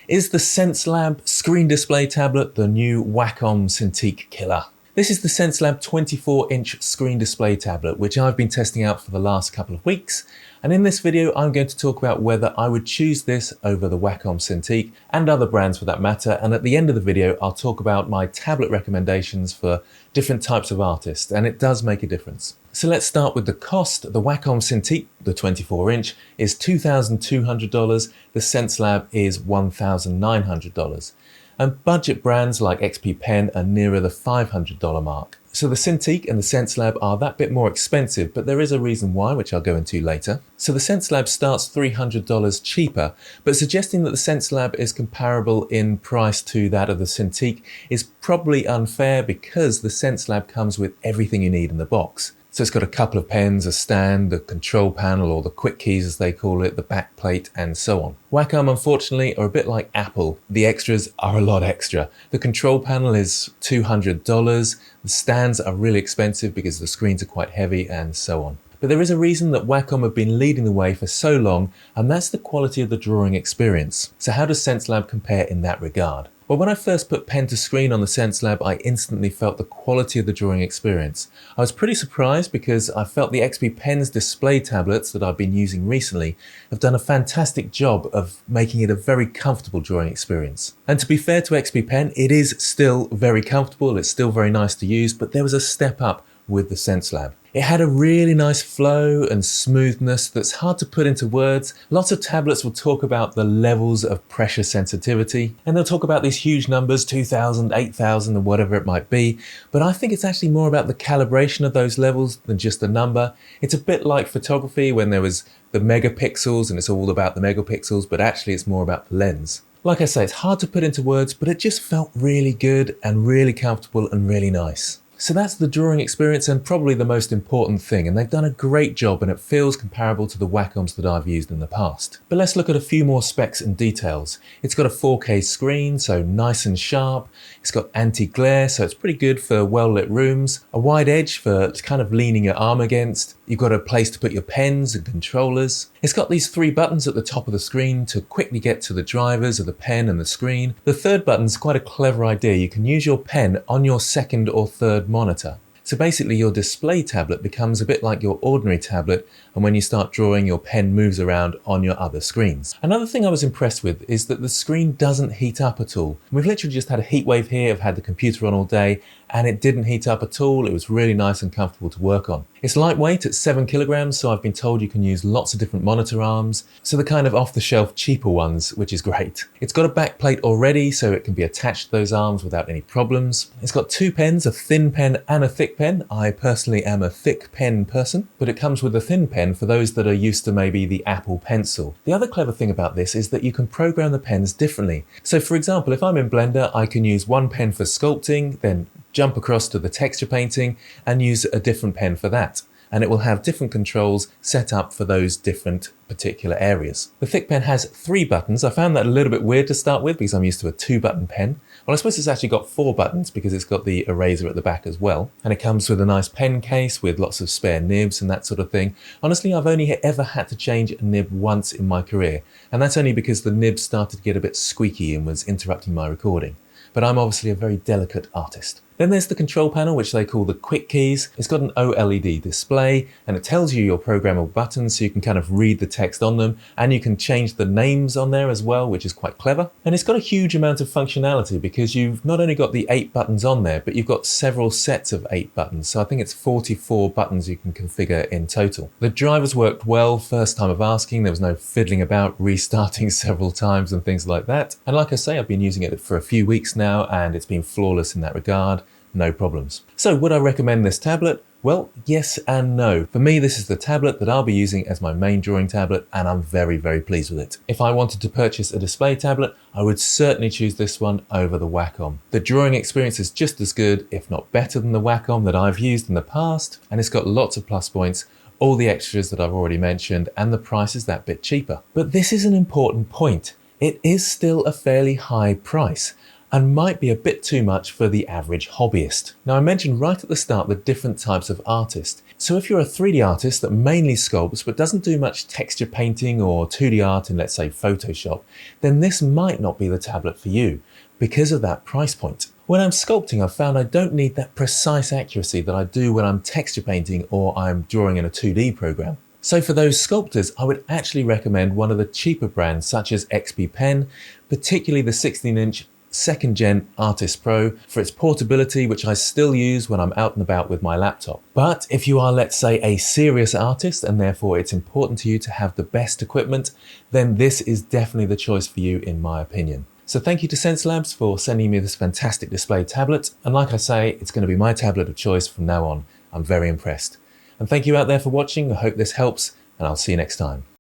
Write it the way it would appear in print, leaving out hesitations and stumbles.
Is the Xencelabs screen display tablet the new Wacom Cintiq killer? This is the Xencelabs 24-inch screen display tablet, which I've been testing out for the last couple of weeks. And in this video, I'm going to talk about whether I would choose this over the Wacom Cintiq and other brands for that matter. And at the end of the video, I'll talk about my tablet recommendations for different types of artists, and it does make a difference. So let's start with the cost. The Wacom Cintiq, the 24-inch, is $2,200. The Xencelabs is $1,900. And budget brands like XP Pen are nearer the $500 mark. So the Cintiq and the Xencelabs are that bit more expensive, but there is a reason why, which I'll go into later. So the Xencelabs starts $300 cheaper, but suggesting that the Xencelabs is comparable in price to that of the Cintiq is probably unfair because the Xencelabs comes with everything you need in the box. So it's got a couple of pens, a stand, the control panel, or the quick keys as they call it, the back plate, and so on. Wacom, unfortunately, are a bit like Apple. The extras are a lot extra. The control panel is $200, the stands are really expensive because the screens are quite heavy, and so on. But there is a reason that Wacom have been leading the way for so long, and that's the quality of the drawing experience. So how does Xencelabs compare in that regard? Well, when I first put pen to screen on the Xencelabs, I instantly felt the quality of the drawing experience. I was pretty surprised because I felt the XP Pen's display tablets that I've been using recently have done a fantastic job of making it a very comfortable drawing experience. And to be fair to XP Pen, it is still very comfortable, it's still very nice to use, but there was a step up with the Xencelabs. It had a really nice flow and smoothness that's hard to put into words. Lots of tablets will talk about the levels of pressure sensitivity, and they'll talk about these huge numbers, 2,000, 8,000, or whatever it might be. But I think it's actually more about the calibration of those levels than just a number. It's a bit like photography when there was the megapixels and it's all about the megapixels, but actually it's more about the lens. Like I say, it's hard to put into words, but it just felt really good and really comfortable and really nice. So that's the drawing experience and probably the most important thing, and they've done a great job and it feels comparable to the Wacoms that I've used in the past. But let's look at a few more specs and details. It's got a 4K screen, so nice and sharp. It's got anti-glare, so it's pretty good for well-lit rooms. A wide edge for kind of leaning your arm against. You've got a place to put your pens and controllers. It's got these 3 buttons at the top of the screen to quickly get to the drivers of the pen and the screen. The third button's quite a clever idea. You can use your pen on your second or third monitor. So basically your display tablet becomes a bit like your ordinary tablet, and when you start drawing, your pen moves around on your other screens. Another thing I was impressed with is that the screen doesn't heat up at all. We've literally just had a heat wave here. I've had the computer on all day and it didn't heat up at all. It was really nice and comfortable to work on. It's lightweight at 7 kilograms, so I've been told you can use lots of different monitor arms, so the kind of off-the-shelf cheaper ones, which is great. It's got a back plate already, so it can be attached to those arms without any problems. It's got 2 pens, a thin pen and a thick pen. I personally am a thick pen person, but it comes with a thin pen for those that are used to maybe the Apple Pencil. The other clever thing about this is that you can program the pens differently. So for example, if I'm in Blender, I can use one pen for sculpting, then jump across to the texture painting and use a different pen for that. And it will have different controls set up for those different particular areas. The thick pen has 3 buttons. I found that a little bit weird to start with because I'm used to a 2-button pen. Well, I suppose it's actually got 4 buttons because it's got the eraser at the back as well. And it comes with a nice pen case with lots of spare nibs and that sort of thing. Honestly, I've only ever had to change a nib once in my career. And that's only because the nib started to get a bit squeaky and was interrupting my recording. But I'm obviously a very delicate artist. Then there's the control panel, which they call the quick keys. It's got an OLED display and it tells you your programmable buttons, so you can kind of read the text on them, and you can change the names on there as well, which is quite clever. And it's got a huge amount of functionality because you've not only got the 8 buttons on there, but you've got several sets of 8 buttons. So I think it's 44 buttons you can configure in total. The drivers worked well, first time of asking. There was no fiddling about, restarting several times and things like that. And like I say, I've been using it for a few weeks now and it's been flawless in that regard. No problems. So would I recommend this tablet? Well, yes and no. For me, this is the tablet that I'll be using as my main drawing tablet, and I'm very, very pleased with it. If I wanted to purchase a display tablet, I would certainly choose this one over the Wacom. The drawing experience is just as good, if not better than the Wacom that I've used in the past, and it's got lots of plus points, all the extras that I've already mentioned, and the price is that bit cheaper. But this is an important point. It is still a fairly high price, and might be a bit too much for the average hobbyist. Now, I mentioned right at the start the different types of artist. So if you're a 3D artist that mainly sculpts but doesn't do much texture painting or 2D art in, let's say, Photoshop, then this might not be the tablet for you because of that price point. When I'm sculpting, I've found I don't need that precise accuracy that I do when I'm texture painting or I'm drawing in a 2D program. So for those sculptors, I would actually recommend one of the cheaper brands such as XP Pen, particularly the 16-inch 2nd Gen Artist Pro for its portability, which I still use when I'm out and about with my laptop. But if you are, let's say, a serious artist and therefore it's important to you to have the best equipment, then this is definitely the choice for you in my opinion. So thank you to Xencelabs for sending me this fantastic display tablet. And like I say, it's going to be my tablet of choice from now on. I'm very impressed. And thank you out there for watching. I hope this helps, and I'll see you next time.